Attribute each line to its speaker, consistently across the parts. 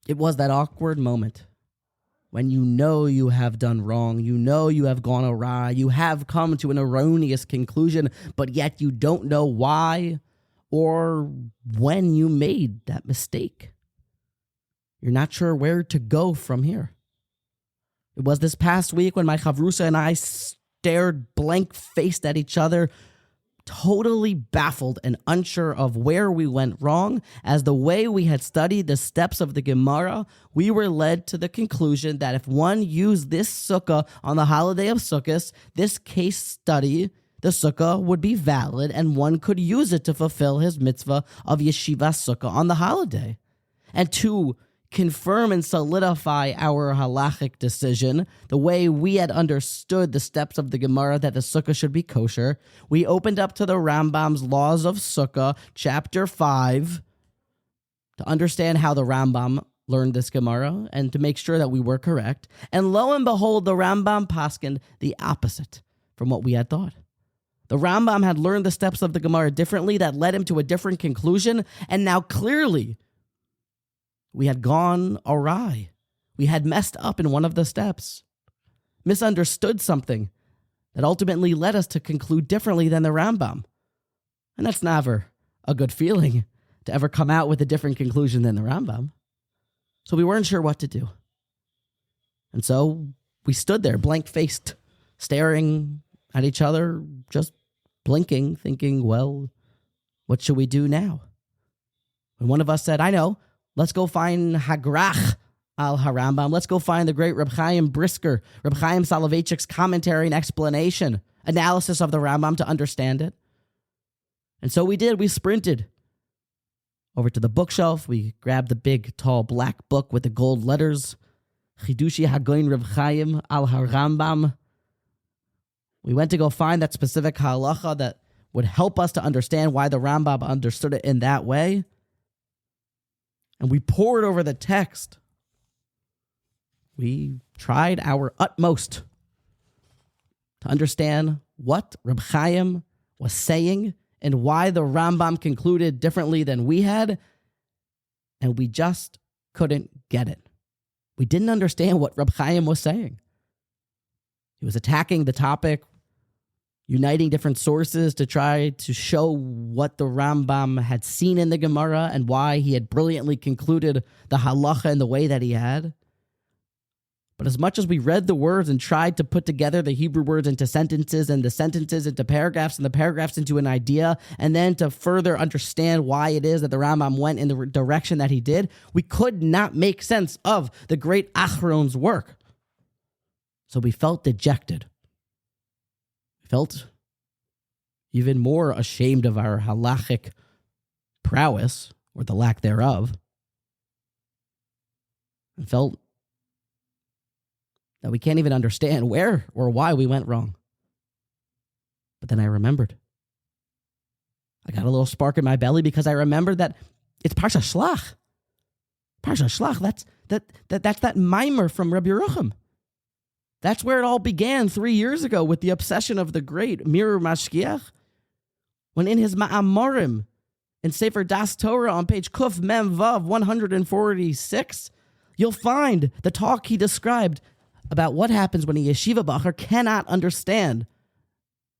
Speaker 1: It was that awkward moment when you know you have done wrong, you know you have gone awry, you have come to an erroneous conclusion, but yet you don't know why or when you made that mistake. You're not sure where to go from here. It was this past week when my chavrusa and I stared blank-faced at each other, totally baffled and unsure of where we went wrong, as the way we had studied the steps of the Gemara, we were led to the conclusion that if one used this Sukkah on the holiday of Sukkot, this case study, the Sukkah, would be valid and one could use it to fulfill his mitzvah of yeshiva Sukkah on the holiday. And to confirm and solidify our halachic decision, the way we had understood the steps of the Gemara that the Sukkah should be kosher, we opened up to the Rambam's Laws of Sukkah, chapter 5, to understand how the Rambam learned this Gemara and to make sure that we were correct. And lo and behold, the Rambam paskined the opposite from what we had thought. The Rambam had learned the steps of the Gemara differently that led him to a different conclusion, and now clearly we had gone awry. We had messed up in one of the steps, misunderstood something that ultimately led us to conclude differently than the Rambam. And that's never a good feeling, to ever come out with a different conclusion than the Rambam. So we weren't sure what to do. And so we stood there blank-faced, staring at each other, just blinking, thinking, well, what should we do now? And one of us said, I know, let's go find Hagrach al Harambam. Let's go find the great Reb Chaim Brisker, Reb Chaim Soloveitchik's commentary and explanation, analysis of the Rambam to understand it. And so we did. We sprinted over to the bookshelf. We grabbed the big, tall, black book with the gold letters, Chidushi Hagoin Reb Chaim al Harambam. We went to go find that specific halacha that would help us to understand why the Rambam understood it in that way. And we pored over the text. We tried our utmost to understand what Reb Chaim was saying and why the Rambam concluded differently than we had, and we just couldn't get it. We didn't understand what Reb Chaim was saying. He was attacking the topic, uniting different sources to try to show what the Rambam had seen in the Gemara and why he had brilliantly concluded the halacha in the way that he had. But as much as we read the words and tried to put together the Hebrew words into sentences and the sentences into paragraphs and the paragraphs into an idea, and then to further understand why it is that the Rambam went in the direction that he did, we could not make sense of the great Achron's work. So we felt dejected. Felt even more ashamed of our halachic prowess, or the lack thereof, and felt that we can't even understand where or why we went wrong. But then I remembered. I got a little spark in my belly because I remembered that it's Parshas Shlach. Parshas Shlach, that's that mimer from Reb Yerucham. That's where it all began 3 years ago with the obsession of the great Mir Mashgiach, when in his Ma'amorim in Sefer Das Torah on page Kuf Mem Vav 146, you'll find the talk he described about what happens when a yeshiva bacher cannot understand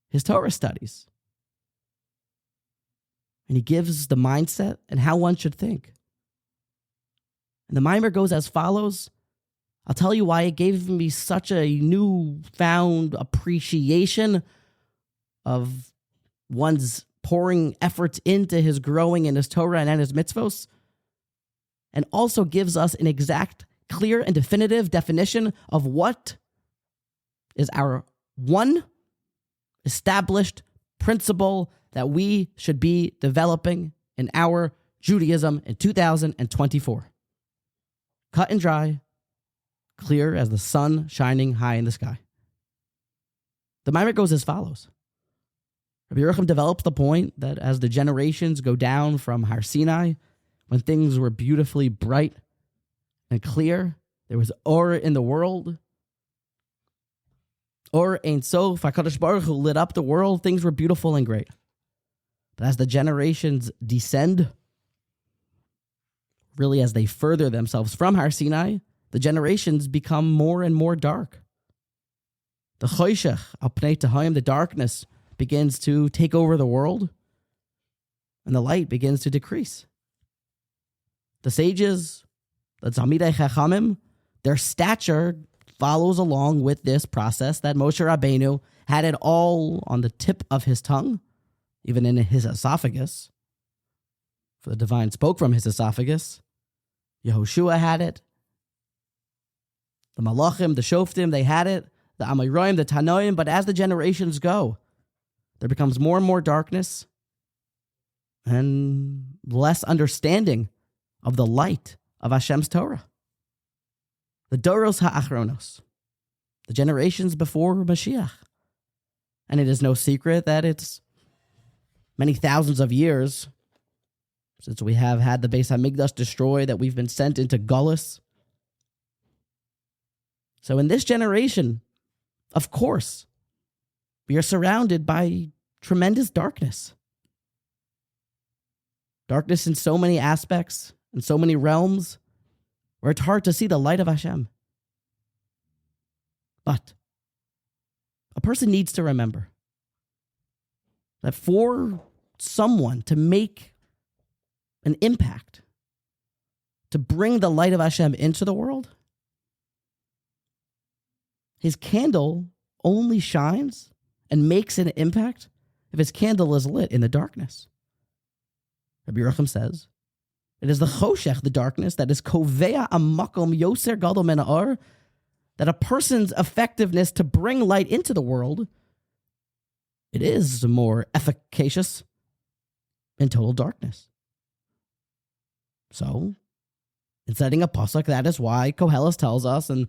Speaker 1: his Torah studies. And he gives the mindset and how one should think. And the mimer goes as follows. I'll tell you why it gave me such a newfound appreciation of one's pouring efforts into his growing in his Torah and his mitzvos, and also gives us an exact, clear, and definitive definition of what is our one established principle that we should be developing in our Judaism in 2024. Cut and dry, clear as the sun shining high in the sky. The mimer goes as follows. Rabbi Yerucham develops the point that as the generations go down from Har Sinai, when things were beautifully bright and clear, there was or in the world, or Ein Sof, HaKadosh Baruch Hu lit up the world, things were beautiful and great. But as the generations descend, really as they further themselves from Har Sinai, the generations become more and more dark. The choshech al pnei tehayim, the darkness, begins to take over the world, and the light begins to decrease. The sages, the Talmidei Chachamim, their stature follows along with this process that Moshe Rabbeinu had it all on the tip of his tongue, even in his esophagus. For the divine spoke from his esophagus. Yehoshua had it. The Malachim, the Shoftim, they had it. The Amoraim, the Tanoim. But as the generations go, there becomes more and more darkness and less understanding of the light of Hashem's Torah. The Doros HaAchronos, the generations before Mashiach. And it is no secret that it's many thousands of years since we have had the Beis HaMikdash destroyed, that we've been sent into Gullus. So in this generation, of course, we are surrounded by tremendous darkness. Darkness in so many aspects, in so many realms, where it's hard to see the light of Hashem. But a person needs to remember that for someone to make an impact, to bring the light of Hashem into the world, his candle only shines and makes an impact if his candle is lit in the darkness. Rabbi Yerucham says, it is the choshech, the darkness, that is kovea amakom yoser gadol min ha'or, that a person's effectiveness to bring light into the world, it is more efficacious in total darkness. So, in setting a pasuk, that is why Koheles tells us in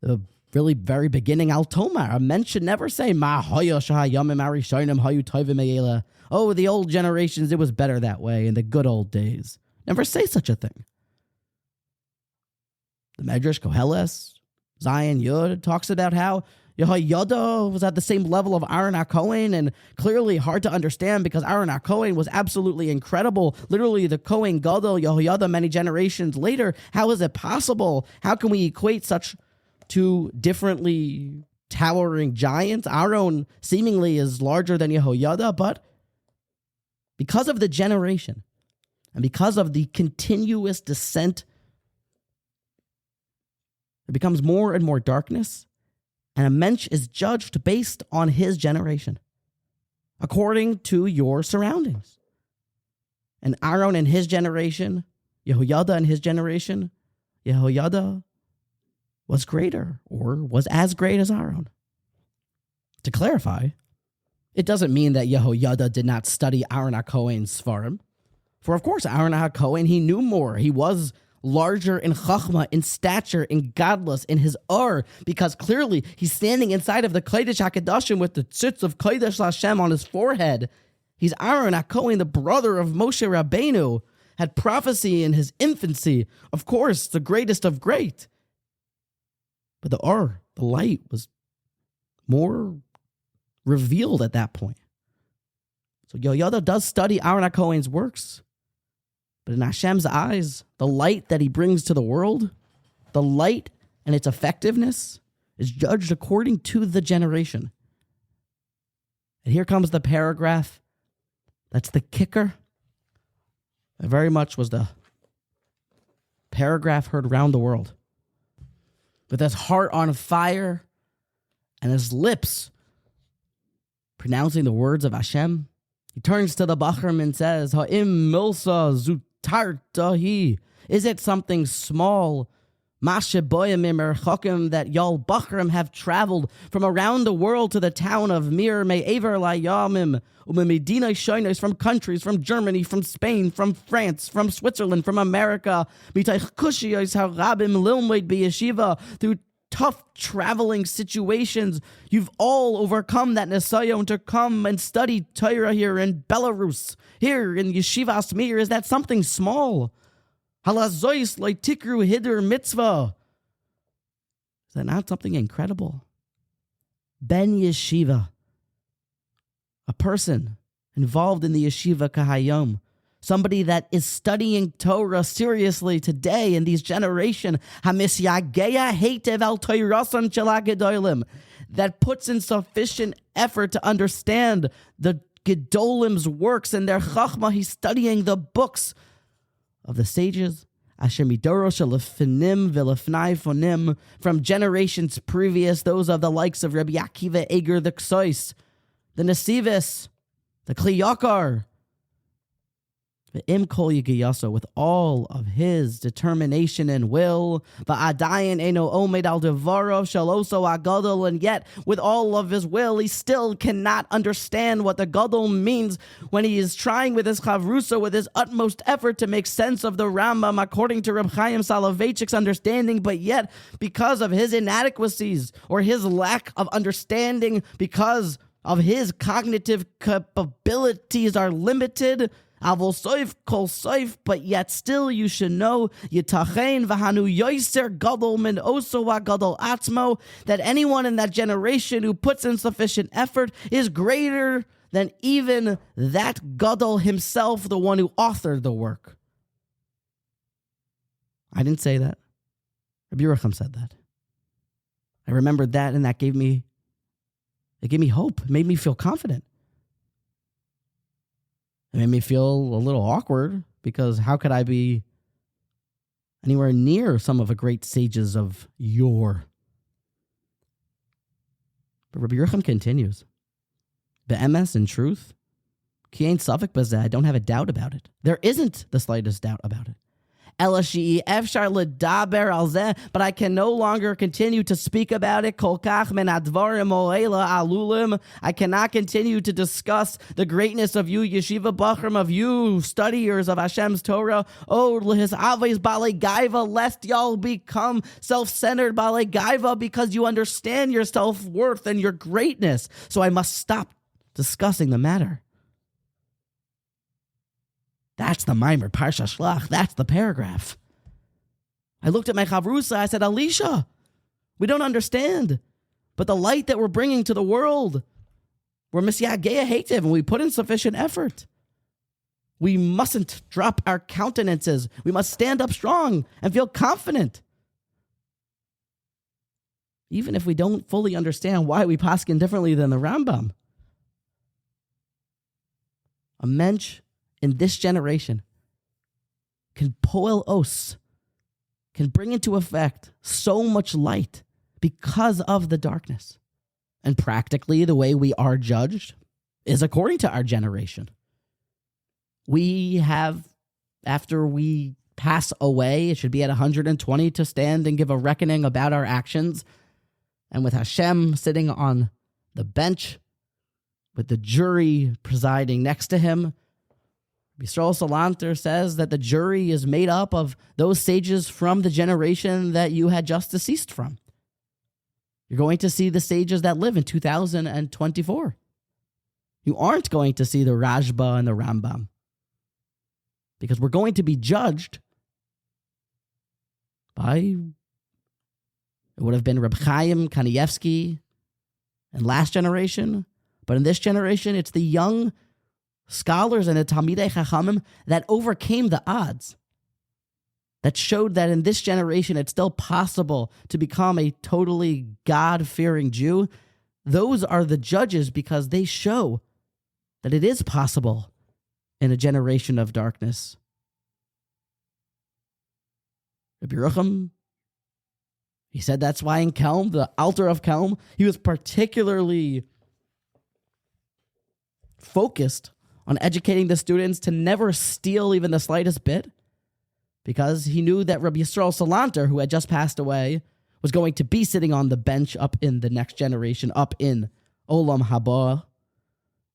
Speaker 1: the really very beginning, Al Tomar, a man should never say, Ma hoya shahayamim arishonim hayu tovim me'ela. Oh, the old generations, it was better that way in the good old days. Never say such a thing. The Medrash Koheles, Zion Yud, talks about how Yehoyada was at the same level of Aaron HaKohen, and clearly hard to understand because Aaron HaKohen was absolutely incredible. Literally the Kohen Gadol, Yehoyada, many generations later. How is it possible? How can we equate such two differently towering giants? Aaron seemingly is larger than Yehoyada, but because of the generation and because of the continuous descent, it becomes more and more darkness. And a mensch is judged based on his generation, according to your surroundings. And Aaron and his generation, Yehoyada and his generation, Yehoyada was greater or was as great as Aaron. To clarify, it doesn't mean that Yehoyada did not study Aaron HaKohen's Sfarim. For of course, Aaron HaKohen, he knew more. He was larger in chachma, in stature, in godless, in his because clearly he's standing inside of the Kodesh HaKadoshim with the tzitz of Kodesh Hashem on his forehead. He's Aaron HaKohen, the brother of Moshe Rabbeinu, had prophecy in his infancy. Of course, the greatest of great. But the light, was more revealed at that point. So Yehoyada does study Aaron HaKohen's works. But in Hashem's eyes, the light that he brings to the world, the light and its effectiveness is judged according to the generation. And here comes the paragraph that's the kicker. It very much was the paragraph heard around the world. With his heart on fire and his lips pronouncing the words of Hashem, he turns to the Bachram and says, Ha'im milsa zutartahi. Is it something small? Masheboyamim erchokim, that y'all Bachram have traveled from around the world to the town of Mir Me'ever Layamim, Umemedina Shoinos, from countries, from Germany, from Spain, from France, from Switzerland, from America, Mitach Kushiyos Harabim Lilmoid B'Yeshiva, through tough traveling situations. You've all overcome that Nesayon to come and study Torah here in Belarus, here in Yeshiva Mir. Is that something small? Halazois loitikru hider mitzvah. Is that not something incredible? Ben Yeshiva, a person involved in the Yeshiva Kahayom, somebody that is studying Torah seriously today in these generation, that puts in sufficient effort to understand the Gedolim's works and their chachma. He's studying the books of the sages, from generations previous, those of the likes of Rabbi Akiva Eger the Ksois, the Nesivis, the Kli Yakar, with all of his determination and will, and yet with all of his will, he still cannot understand what the gadol means when he is trying with his chavrusa, with his utmost effort to make sense of the Rambam according to Reb Chaim Soloveitchik's understanding, but yet because of his inadequacies or his lack of understanding, because of his cognitive capabilities are limited, Avol soif kol soif, but yet still you should know Yitachein v'hanu yoiser gadol min oso gadol atzmo, that anyone in that generation who puts in sufficient effort is greater than even that gadol himself, the one who authored the work. I didn't say that. Reb Yerucham said that. I remembered that, and that gave me hope. It made me feel confident. It made me feel a little awkward, because how could I be anywhere near some of the great sages of yore? But Rabbi Yerucham continues. Be'emes, in truth, ki ein safek bazeh, I don't have a doubt about it. There isn't the slightest doubt about it. But I can no longer continue to speak about it. I cannot continue to discuss the greatness of you, yeshiva bachrim, of you, studiers of Hashem's Torah. Oh, lest y'all become self-centered balei gaiva, because you understand your self-worth and your greatness. So I must stop discussing the matter. That's the mimer, Parshas Shlach. That's the paragraph. I looked at my chavrusa. I said, Alicia, we don't understand. But the light that we're bringing to the world, we're misyagea hatev, and we put in sufficient effort. We mustn't drop our countenances. We must stand up strong and feel confident. Even if we don't fully understand why we paskin differently than the Rambam. A mensch in this generation can poel os, can bring into effect so much light because of the darkness. And practically the way we are judged is according to our generation. We have, after we pass away, it should be at 120 to stand and give a reckoning about our actions. And with Hashem sitting on the bench, with the jury presiding next to him, Yisrael Salanter says that the jury is made up of those sages from the generation that you had just deceased from. You're going to see the sages that live in 2024. You aren't going to see the Rashba and the Rambam, because we're going to be judged by, it would have been Reb Chaim Kanievsky in last generation, but in this generation, it's the young scholars and the Talmidei Chachamim that overcame the odds, that showed that in this generation it's still possible to become a totally God-fearing Jew. Those are the judges, because they show that it is possible in a generation of darkness. Reb Yerucham, he said that's why in Kelm, the altar of Kelm, he was particularly focused on educating the students to never steal even the slightest bit, because he knew that Rabbi Yisrael Salanter, who had just passed away, was going to be sitting on the bench up in the next generation, up in Olam Haba.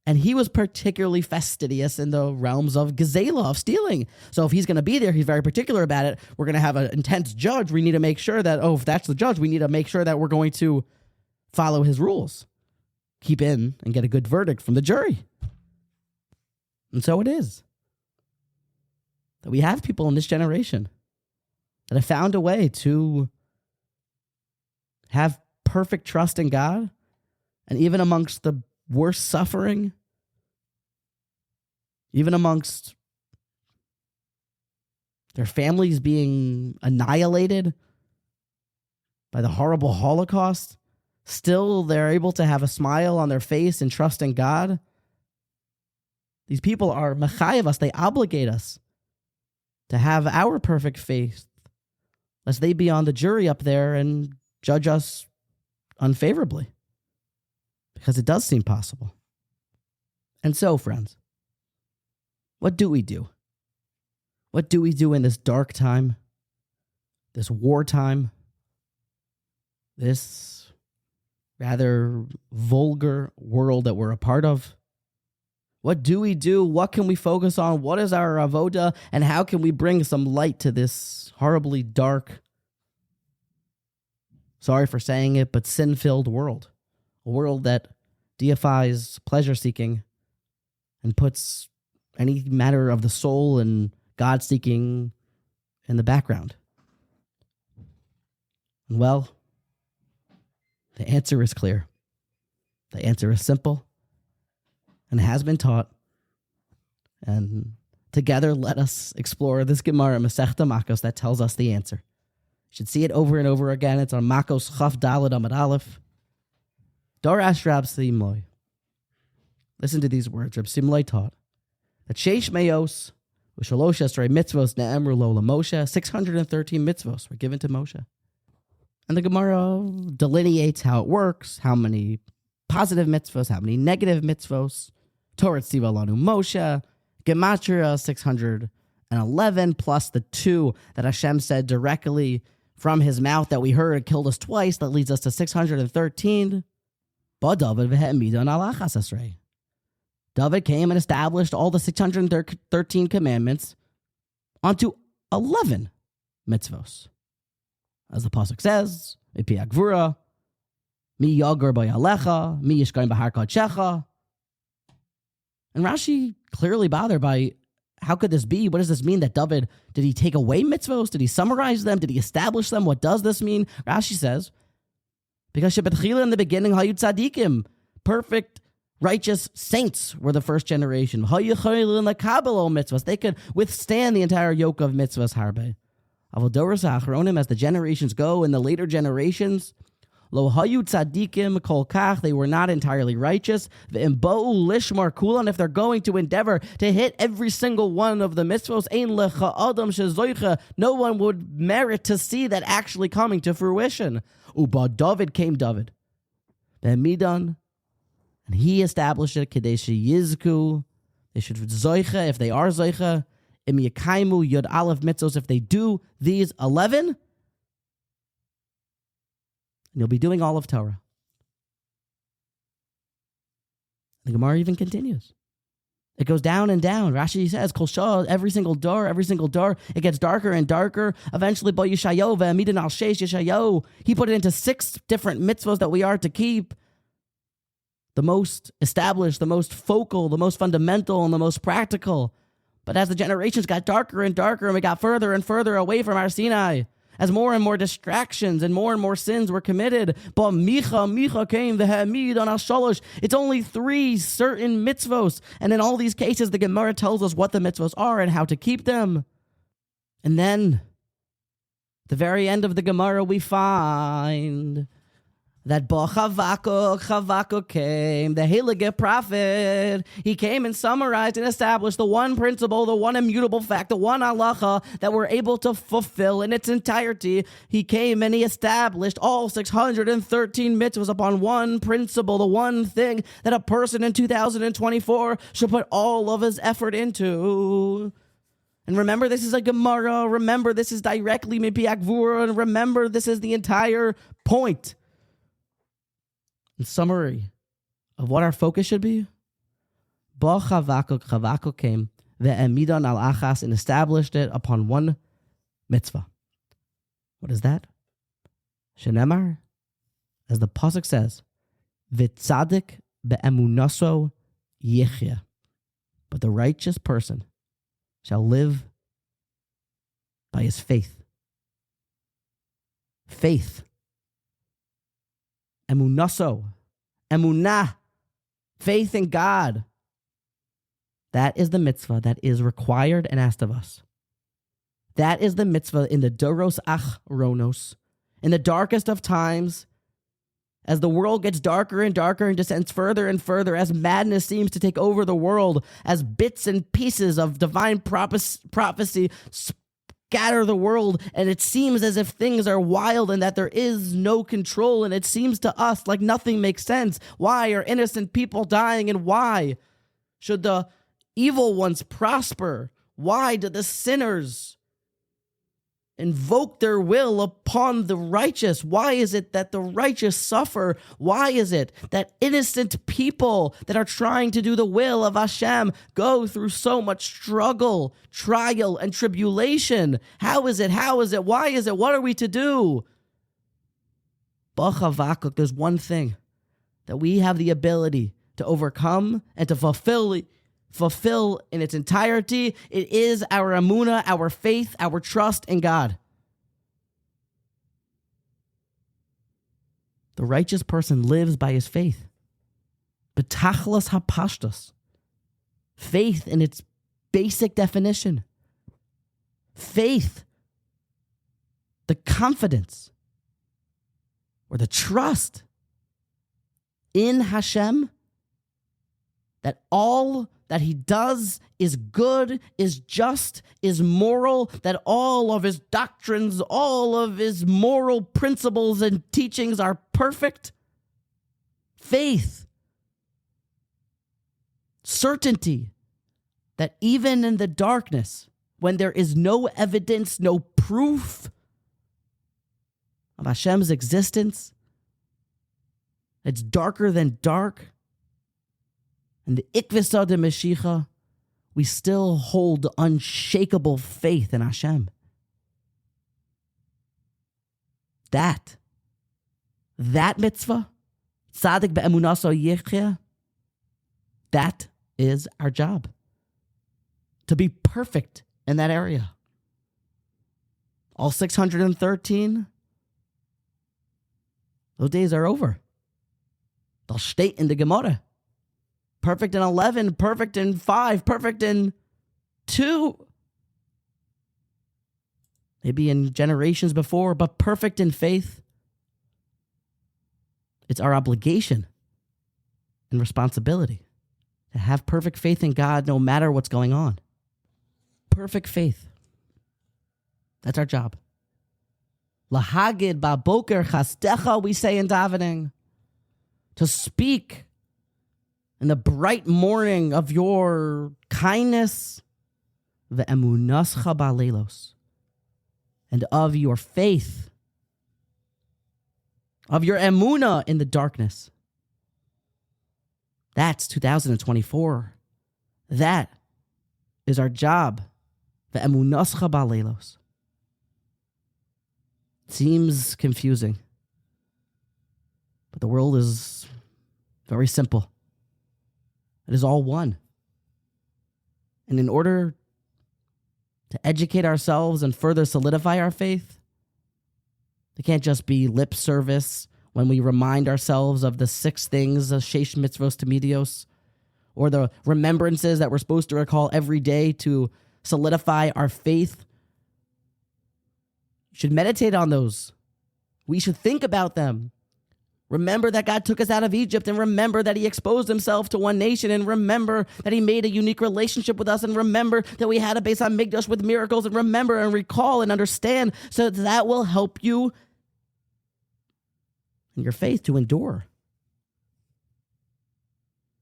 Speaker 1: And he was particularly fastidious in the realms of gezela, of stealing. So if he's going to be there, he's very particular about it. We're going to have an intense judge. We need to make sure that, if that's the judge, we need to make sure that we're going to follow his rules, keep in and get a good verdict from the jury. And so it is that we have people in this generation that have found a way to have perfect trust in God, and even amongst the worst suffering, even amongst their families being annihilated by the horrible Holocaust, still they're able to have a smile on their face and trust in God. These people are mechayev us, they obligate us to have our perfect faith, lest they be on the jury up there and judge us unfavorably, because it does seem possible. And so, friends, what do we do? What do we do in this dark time, this wartime, this rather vulgar world that we're a part of? What do we do? What can we focus on? What is our avoda? And how can we bring some light to this horribly dark, sorry for saying it, but sin-filled world? A world that deifies pleasure-seeking and puts any matter of the soul and God-seeking in the background. Well, the answer is clear. The answer is simple and has been taught. And together, let us explore this Gemara, Masechta Makos, that tells us the answer. You should see it over and over again. It's on Makos Chaf Daled Amud Aleph. Dorash Rab Simloi. Listen to these words. Rab Simloi taught that Sheish Meos U'Shalosh Esrei Mitzvos Ne'emru Lo LaMoshe, 613 mitzvos were given to Moshe. And the Gemara delineates how it works, how many positive mitzvos, how many negative mitzvos. Torah Tziva Lanu Moshe, Gematria 611, plus the 2 that Hashem said directly from his mouth that we heard killed us twice. That leads us to 613. But David v'he'emidan al achas esrei. David came and established all the 613 commandments onto 11 mitzvos. As the pasuk says, Mipi Agvura, Mi Yagur B'Yalecha, Mi Yishkaim B'Har Kodshecha. And Rashi clearly bothered by, how could this be? What does this mean that David, did he take away mitzvos? Did he summarize them? Did he establish them? What does this mean? Rashi says, because Shebetchila in the beginning, Hayu Tzadikim, perfect, righteous saints were the first generation. Hayu Chaylin Lekabel mitzvos. They could withstand the entire yoke of mitzvos harbe. Avodoros Achronim, as the generations go, in the later generations, Lo hayu tzadikim kol kach, they were not entirely righteous. V'imbo'u lishmar kulan, if they're going to endeavor to hit every single one of the mitzvos, ein lecha adam shezoicha, no one would merit to see that actually coming to fruition. Uba David came David. V'emidan, and he established it, kadesh yizku, they should zoicha, if they are zoicha, im yakaimu yud aleph mitzvos, if they do these 11, you'll be doing all of Torah. The Gemara even continues. It goes down and down. Rashi says, Kol Shah, every single door, it gets darker and darker. Eventually, Bo Yeshayo, Ve'amidan al Sheish Yeshayo, he put it into 6 different mitzvos that we are to keep. The most established, the most focal, the most fundamental, and the most practical. But as the generations got darker and darker, and we got further and further away from our Sinai, as more and more distractions and more sins were committed, but Micha came, v'ha'amid on al-shalosh. It's only 3 certain mitzvos. And in all these cases, the Gemara tells us what the mitzvos are and how to keep them. And then, at the very end of the Gemara, we find that Chavrusa came, the Heilige prophet. He came and summarized and established the one principle, the one immutable fact, the one halacha that we're able to fulfill in its entirety. He came and he established all 613 mitzvahs upon one principle, the one thing that a person in 2024 should put all of his effort into. And remember, this is a Gemara. Remember, this is directly Mipi Agvura. And remember, this is the entire point. In summary of what our focus should be, Bo Chavrusa came, ve'emidan al achas, and established it upon one mitzvah. What is that? Shenemar, as the pasuk says, v'tzadik be'emunaso yichya, but the righteous person shall live by his faith. Faith. Emunaso, emunah, faith in God. That is the mitzvah that is required and asked of us. That is the mitzvah in the Doros Achronos, in the darkest of times, as the world gets darker and darker and descends further and further, as madness seems to take over the world, as bits and pieces of divine prophecy scatter the world, and it seems as if things are wild and that there is no control, and it seems to us like nothing makes sense. Why are innocent people dying, and why should the evil ones prosper? Why do the sinners invoke their will upon the righteous? Why is it that the righteous suffer? Why is it that innocent people that are trying to do the will of Hashem go through so much struggle, trial, and tribulation? How is it? How is it? Why is it? What are we to do? B'chavakuk, there's one thing that we have the ability to overcome and to fulfill in its entirety. It is our Emunah, our faith, our trust in God. The righteous person lives by his faith. Betachlas hapashtos. Faith in its basic definition. Faith, the confidence or the trust in Hashem that all that he does is good, is just, is moral, that all of his doctrines, all of his moral principles and teachings are perfect. Faith. Certainty that even in the darkness, when there is no evidence, no proof of Hashem's existence, it's darker than dark, and the ikvisa de Mashiach, we still hold unshakable faith in Hashem. That mitzvah, tzadik be'emunaso yichya, that is our job. To be perfect in that area. All 613, those days are over. They'll state in the Gemara. Perfect in 11, perfect in 5, perfect in 2. Maybe in generations before, but perfect in faith. It's our obligation and responsibility to have perfect faith in God no matter what's going on. Perfect faith. That's our job. Lahagid ba'boker chastecha, we say in davening. To speak in the bright morning of your kindness, ve'emunascha ba'leilos, and of your faith, of your Emunah in the darkness. That's 2024. That is our job, ve'emunascha ba'leilos. Seems confusing, but the world is very simple. It is all one. And in order to educate ourselves and further solidify our faith, it can't just be lip service when we remind ourselves of the 6 things, sheish mitzvos tamidios, or the remembrances that we're supposed to recall every day to solidify our faith. You should meditate on those. We should think about them. Remember that God took us out of Egypt, and remember that he exposed himself to one nation, and remember that he made a unique relationship with us, and remember that we had a base on Mikdash with miracles, and remember and recall and understand, so that will help you in your faith to endure.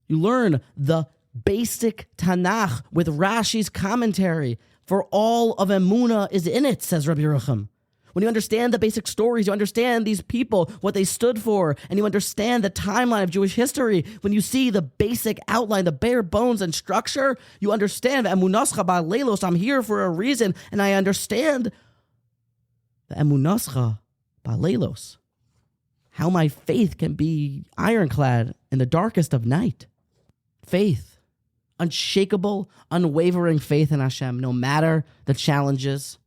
Speaker 1: You learn the basic Tanakh with Rashi's commentary, for all of Emunah is in it, says Reb Yerucham. When you understand the basic stories, you understand these people, what they stood for, and you understand the timeline of Jewish history. When you see the basic outline, the bare bones and structure, you understand, Emunascha ba'leilos, I'm here for a reason, and I understand the Emunascha ba'leilos, how my faith can be ironclad in the darkest of night. Faith, unshakable, unwavering faith in Hashem, no matter the challenges.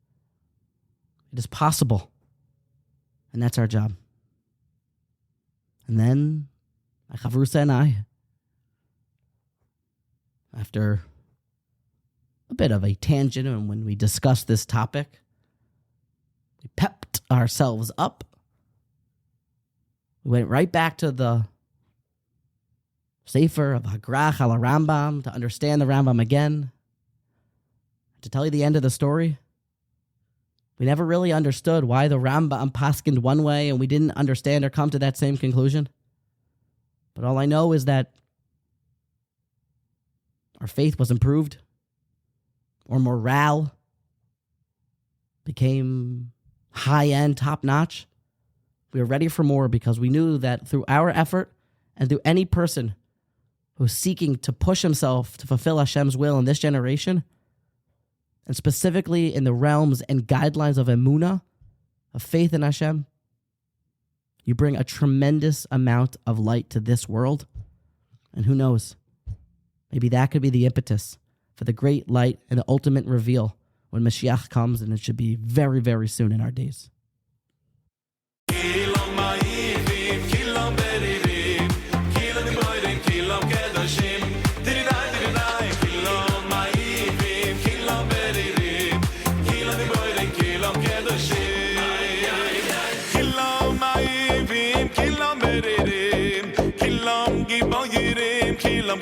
Speaker 1: It is possible. And that's our job. And then, my chavrusa and I, after a bit of a tangent and when we discussed this topic, We pepped ourselves up. We went right back to the Sefer of Hagrach al Rambam to understand the Rambam again. To tell you the end of the story, we never really understood why the Rambam paskined one way and we didn't understand or come to that same conclusion. But all I know is that our faith was improved. Our morale became high-end, top-notch. We were ready for more because we knew that through our effort and through any person who's seeking to push himself to fulfill Hashem's will in this generation, and specifically in the realms and guidelines of Emunah, of faith in Hashem, you bring a tremendous amount of light to this world. And who knows, maybe that could be the impetus for the great light and the ultimate reveal when Mashiach comes, and it should be very, very soon in our days.
Speaker 2: Kilam